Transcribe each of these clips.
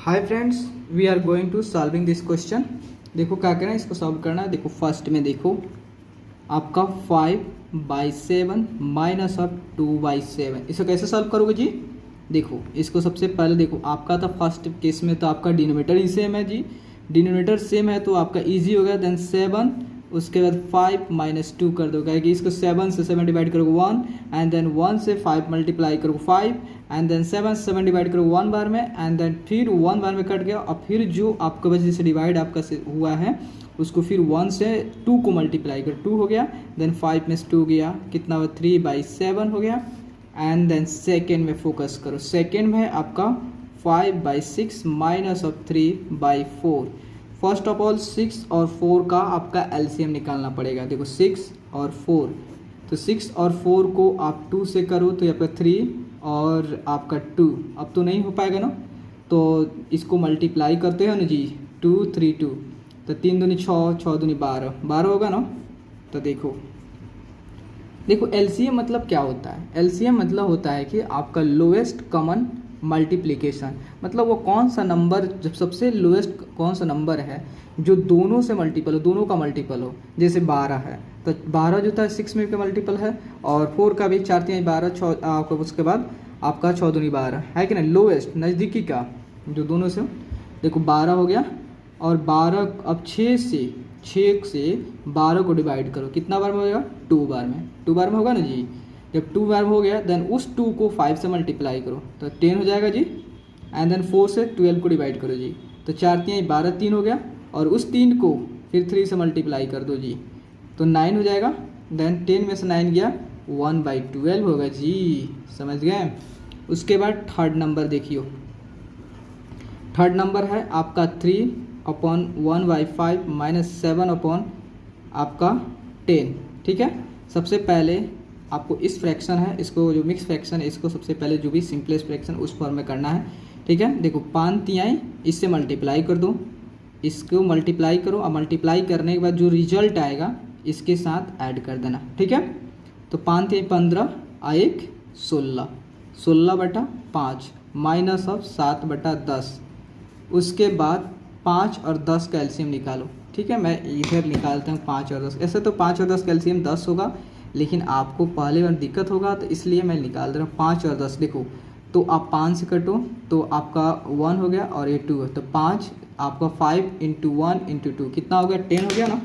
Hi friends, we are going to solving this question. देखो क्या करना है, इसको सॉल्व करना है। देखो फर्स्ट में देखो आपका 5/7 माइनस ऑफ 2/7, इसको कैसे सॉल्व करोगे जी। देखो इसको सबसे पहले देखो, आपका था फर्स्ट केस में तो आपका डिनोमिनेटर ही सेम है जी, डिनोमिनेटर सेम है तो आपका इजी हो गया। देन 7, उसके बाद 5 माइनस 2 कर दो, कि इसको 7 से 7 डिवाइड करो 1, एंड देन 1 से 5 मल्टीप्लाई करो 5, एंड देन 7 से 7 डिवाइड करो 1 बार में, एंड देन फिर 1 बार में कट गया। और फिर जो आपका वजह से डिवाइड आपका से हुआ है उसको फिर 1 से 2 को मल्टीप्लाई करो, 2 हो गया। देन 5 में 2 गया, कितना हुआ 3/7 हो गया। एंड देन सेकेंड में फोकस करो, सेकेंड में आपका 5/6 minus of 3/4। First of all 6 और 4 का आपका एलसीएम निकालना पड़ेगा। देखो 6 और 4, तो 6 और 4 को आप 2 से करो तो यहाँ पर 3 और आपका 2, अब तो नहीं हो पाएगा ना, तो इसको मल्टीप्लाई करते हो ना जी, 2 3 2, तो 3 दूनी 6, 6 दूनी 12, 12 होगा ना। तो देखो एलसीएम मतलब क्या होता है, एलसीएम मतलब होता है कि आपका लोएस्ट कॉमन मल्टीप्लिकेशन, मतलब वो कौन सा नंबर, जब सबसे लोएस्ट कौन सा नंबर है जो दोनों से मल्टीपल हो, दोनों का मल्टीपल हो। जैसे 12 है तो 12 जो था 6 में का मल्टीपल है, और 4 का भी 4 3 12, 6 उसके बाद आपका 6 दूनी 12 है कि नहीं, लोएस्ट नज़दीकी का जो दोनों से। देखो 12 हो गया, और 12 अब 6 से 12 को डिवाइड करो, कितना बार में होगा 2 बार में, 2 बार में होगा ना जी। जब 2 बार में हो गया देन उस 2 को 5 से मल्टीप्लाई करो तो 10 हो जाएगा जी। एंड देन 4 से 12 को डिवाइड करो जी, तो 4 3 12, 3 हो गया। और उस 3 को फिर 3 से मल्टीप्लाई कर दो जी, तो 9 हो जाएगा। देन 10 में से 9 गया, 1/12 होगा जी, समझ गए। उसके बाद थर्ड नंबर देखियो, थर्ड नंबर है आपका 3/1/5 माइनस 7 आपका 10। ठीक है, सबसे पहले आपको इस फ्रैक्शन है, इसको जो मिक्स फ्रैक्शन है, इसको सबसे पहले जो भी सिंपलेस्ट फ्रैक्शन उस फॉर्म में करना है। ठीक है, देखो 5 तिहाई इससे मल्टीप्लाई कर दो, इसको मल्टीप्लाई करो, और मल्टीप्लाई करने के बाद जो रिजल्ट आएगा इसके साथ ऐड कर देना। ठीक है, तो 5 तिहाई 15 और 1 16, 16/5 माइनस ऑफ 7/10। उसके बाद 5 और 10 का एलसीएम निकालो। ठीक है, मैं इधर निकालता हूँ 5 और 10, ऐसे तो 5 और 10 का एलसीएम 10 होगा, लेकिन आपको पहले बार दिक्कत होगा तो इसलिए मैं निकाल दे रहा हूँ 5 और 10। देखो तो आप 5 से कटो तो आपका 1 हो गया, और ये 2 है, तो 5 आपका 5 × 1 × 2 कितना हो गया 10 हो गया ना।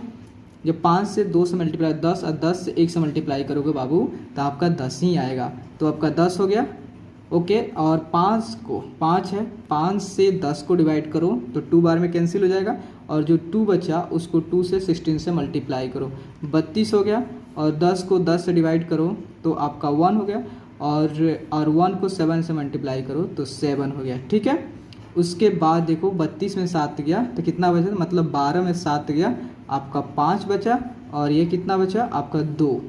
जब 5 से 2 से मल्टीप्लाई 10, और 10 से 1 से मल्टीप्लाई करोगे बाबू तो आपका 10 ही आएगा, तो आपका 10 हो गया। ओके, और 5 है, 5 से 10 को डिवाइड करो तो 2 बार में कैंसिल हो जाएगा, और जो 2 बचा उसको 2 से 16 से मल्टीप्लाई करो, 32 हो गया। और 10 को 10 से डिवाइड करो तो आपका 1 हो गया, और 1 को 7 से मल्टीप्लाई करो तो 7 हो गया। ठीक है, उसके बाद देखो 32 में 7 गया तो कितना बचा, मतलब 12 में 7 गया, आपका 5 बचा, और ये कितना बचा आपका 2,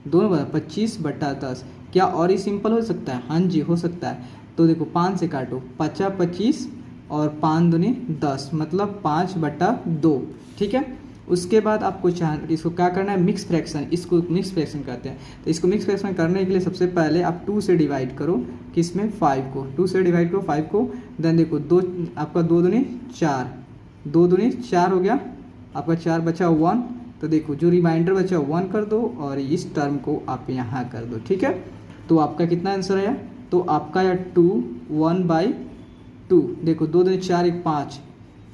दोनों बचा 25/10। क्या और ही सिंपल हो सकता है? हाँ जी हो सकता है। तो देखो 5 से काटो, 50 25, और 5 दूनी 10, मतलब 5/2। ठीक है, उसके बाद आपको इसको क्या करना है, मिक्स फ्रैक्शन, इसको मिक्स फ्रैक्शन कहते हैं। तो इसको मिक्स फ्रैक्शन करने के लिए सबसे पहले आप 2 से डिवाइड करो, किसमें 5 को, 2 से डिवाइड करो 5 को। देन देखो 2 आपका 2 दूनी 4, 2 दूनी 4 हो गया, आपका 4 बचा 1, तो देखो जो रिमाइंडर बचा 1 कर दो, और इस टर्म को आप यहाँ कर दो। ठीक है, तो आपका कितना आंसर आया, तो आपका या 2 1/2, देखो 2 दूनी 4 1 5,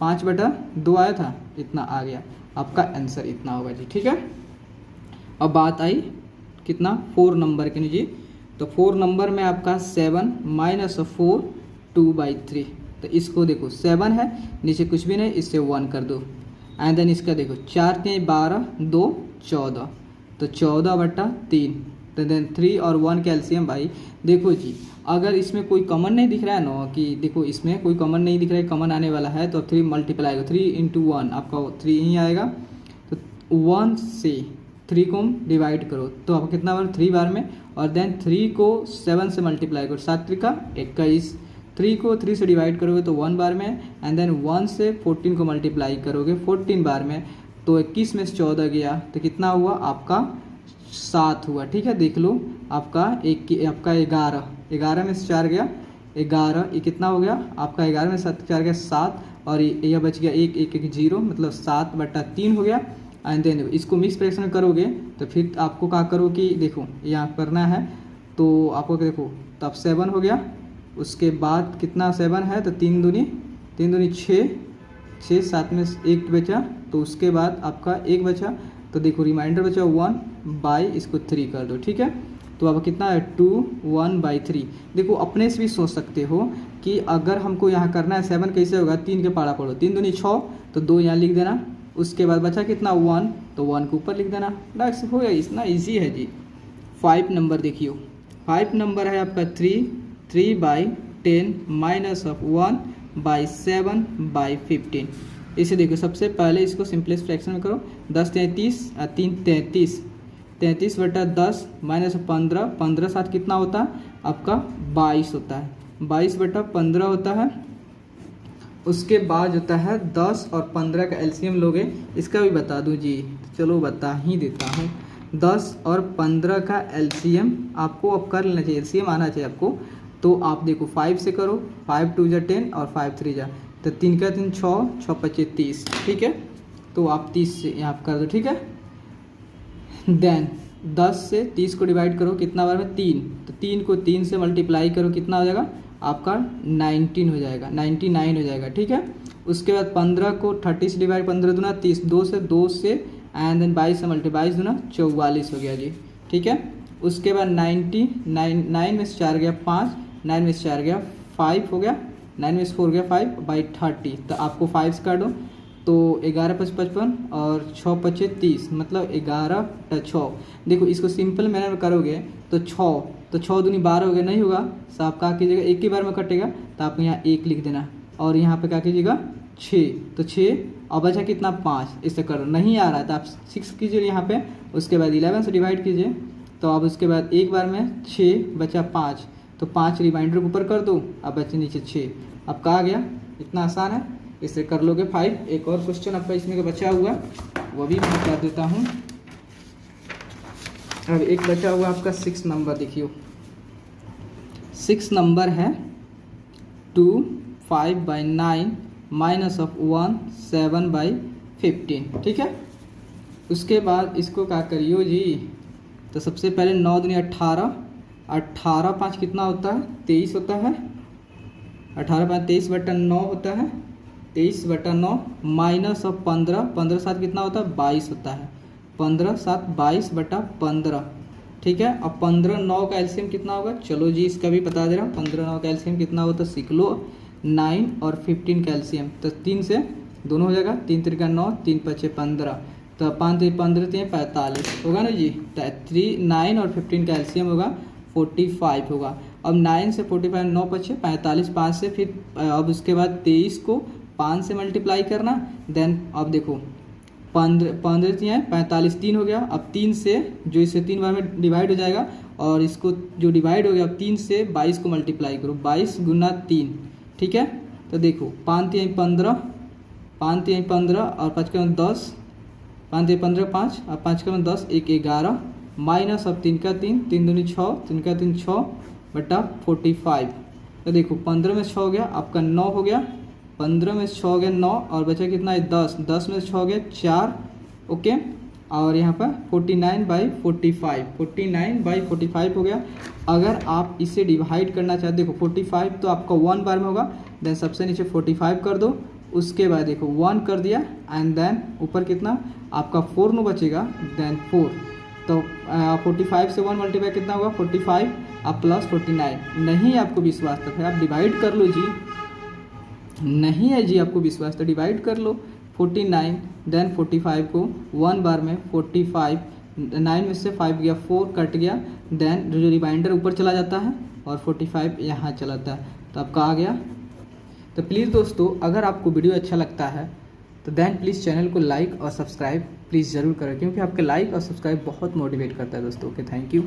5/2 आया था, इतना आ गया, आपका आंसर इतना होगा जी। ठीक है, अब बात आई कितना 4 नंबर के जी, तो 4 नंबर में आपका 7 माइनस 4 2/3, तो इसको देखो 7 है, नीचे कुछ भी नहीं, इससे 1 कर दो। एंड देन इसका देखो 4 3 12 2 14, तो 14/3, तो देन 3 और 1 कैल्शियम भाई। देखो जी अगर इसमें कोई कॉमन नहीं दिख रहा है ना, कि देखो इसमें कोई कॉमन नहीं दिख रहा है, कॉमन आने वाला है तो 3 मल्टीप्लाई आएगा, 3 × 1 आपका 3 ही आएगा, तो 1 से 3 को डिवाइड करो तो आपको कितना बार 3 बार में, और देन 3 को 7 से मल्टीप्लाई करो, 7 3 21, 3 को 3 से डिवाइड करोगे तो 1 बार में, एंड देन 1 से 14 को मल्टीप्लाई करोगे 14 बार में, तो 21 में से 14 गया तो कितना हुआ आपका 7 हुआ। ठीक है, देख लो आपका 11 में से 4 गया, 11, ये कितना हो गया आपका 11 में 7 4 गया 7, और यह बच गया 1 1 1 0, मतलब 7/3 हो गया। एंड देन इसको मिक्स फ्रैक्शन में करोगे तो फिर आपको क्या करो कि देखो यहाँ करना है, तो आपको देखो तब 7 हो गया, उसके बाद कितना 7 है तो 3 दूनी 6, 6 7 में 1 बचा, तो उसके बाद आपका 1 बचा, तो देखो रिमाइंडर बचा 1 इसको 3 कर दो, ठीक है। तो अब कितना है 2 1/3। देखो अपने से भी सोच सकते हो कि अगर हमको यहाँ करना है 7 कैसे होगा, 3 के पाड़ा पढ़ो, 3 दूनी 6, तो 2 यहाँ लिख देना, उसके बाद बचा कितना 1, तो 1 के ऊपर लिख देना, बस हो गया, इतना ईजी है जी। 5 नंबर देखियो, 5 नंबर है आपका 3/10 माइनस ऑफ 1/7/15। इसे देखो सबसे पहले इसको सिंपलेस्ट फ्रैक्शन में करो, 10 33 3 33, 33/10 माइनस 15, 15 7 कितना होता है आपका 22 होता है, 22/15 होता है। उसके बाद होता है 10 और 15 का एलसीएम लोगे, इसका भी बता दूं जी, चलो बता ही देता हूँ। 10 और 15 का एलसीएम आपको अब कर लेना चाहिए, एलसीएम आना चाहिए आपको, तो आप देखो 5 से करो, 5 2 जा 10 और 5 3 जा, तो 3 का 3 6, 6 5 30, ठीक है। तो आप 30 से यहाँ कर दो, ठीक है। देन 10 से 30 को डिवाइड करो, कितना बार में 3, तो 3 को 3 से मल्टीप्लाई करो, कितना हो जाएगा आपका 19 हो जाएगा, 99 हो जाएगा, ठीक है। उसके बाद 15 को 30 से डिवाइड, 15 दूना 30, 2 से एंड देन 22 से मल्टीप्लाई, 22 दूना 44 हो गया जी, ठीक है। उसके बाद 9 में से 4 गया 5, 9 में से 4 गया 5 हो गया, 9 में से 4 गया 5/30, तो आपको 5 से काटो, तो 11 5 55 और 6 5 30, मतलब 11/6। देखो इसको सिंपल मैनर में करोगे तो 6 दूनी 12 हो गया, नहीं होगा तो आप क्या कीजिएगा, एक ही बार में कटेगा, तो आप यहाँ 1 लिख देना, और यहाँ पे क्या कीजिएगा 6, तो 6 और बचा कितना 5, इससे करो, नहीं आ रहा है तो आप 6 कीजिए यहाँ पे, उसके बाद 11 से डिवाइड कीजिए, तो अब उसके बाद एक बार में 6 बचा 5, तो 5 रिमाइंडर के ऊपर कर दो, अब बचे नीचे 6, अब कहा गया, इतना आसान है, इससे कर लोगे 5। एक और क्वेश्चन आपका इसमें का बचा हुआ, वो भी मैं बता देता हूँ। अब एक बचा हुआ आपका 6 नंबर, देखियो 6 नंबर है 2 5/9 माइनस ऑफ 1 7/15, ठीक है। उसके बाद इसको क्या करियो जी, तो सबसे पहले 9 दूनी 18, 18 5 कितना होता है 23 होता है, 18 5 23/9 होता है, 23/9 माइनस ऑफ 15, 15 7 कितना होता है 22 होता है, 15 7 22/15, ठीक है। अब 15 9 का एलसीएम कितना होगा, चलो जी इसका भी बता दे रहा हूँ, 15 9 का एलसीएम कितना होता है सीख लो, 9 और 15 का एलसीएम, तो 3 से दोनों हो जाएगा, 3 3 का 9, 3 5 15, तो 5 3 15 3 45 होगा ना जी, 9 और 15 का एलसीएम होगा 45 होगा। अब 9 से 45 9 5 45, 5 से फिर अब उसके बाद 23 को 5 से मल्टीप्लाई करना, देन अब देखो 15 45 3 हो गया, अब 3 से जो इसे 3 बार में डिवाइड हो जाएगा, और इसको जो डिवाइड हो गया अब 3 से 22 को मल्टीप्लाई करो, 22 गुना 3, ठीक है। तो देखो 5 3 15, 5 3 15 और 5 का 10, 5 3 15 5 और 5 का 10 1 11, माइनस अब 3 का 3, 3 दूनी 6, 3 का 3 6/45, तो देखो 15 में 6 हो गया आपका 9 हो गया, 15 में 6 हो गया 9, और बचा कितना है 10, 10 में 6 हो गया 4, ओके। और यहाँ पर 49/45, 49/45 हो गया। अगर आप इसे डिवाइड करना चाहते, देखो 45 तो आपका 1 बार में होगा, देन सबसे नीचे 45 कर दो, उसके बाद देखो 1 कर दिया, एंड देन ऊपर कितना आपका 4 नो बचेगा, देन 4, तो 45 से 1 मल्टीप्लाई कितना होगा 45 अब प्लस 49। नहीं आपको विश्वास तो फिर आप डिवाइड कर लो जी, नहीं है जी आपको विश्वास तो डिवाइड कर लो, 49 देन 45 को 1 बार में 45, 9 में से 5 गया 4 कट गया, देन जो रिमाइंडर ऊपर चला जाता है और 45 यहाँ चलाता है, तो आपका आ गया। तो प्लीज़ दोस्तों अगर आपको वीडियो अच्छा लगता है तो देन प्लीज़ चैनल को लाइक और सब्सक्राइब प्लीज़ ज़रूर करें, क्योंकि आपके लाइक और सब्सक्राइब बहुत मोटिवेट करता है दोस्तों। Okay, thank you.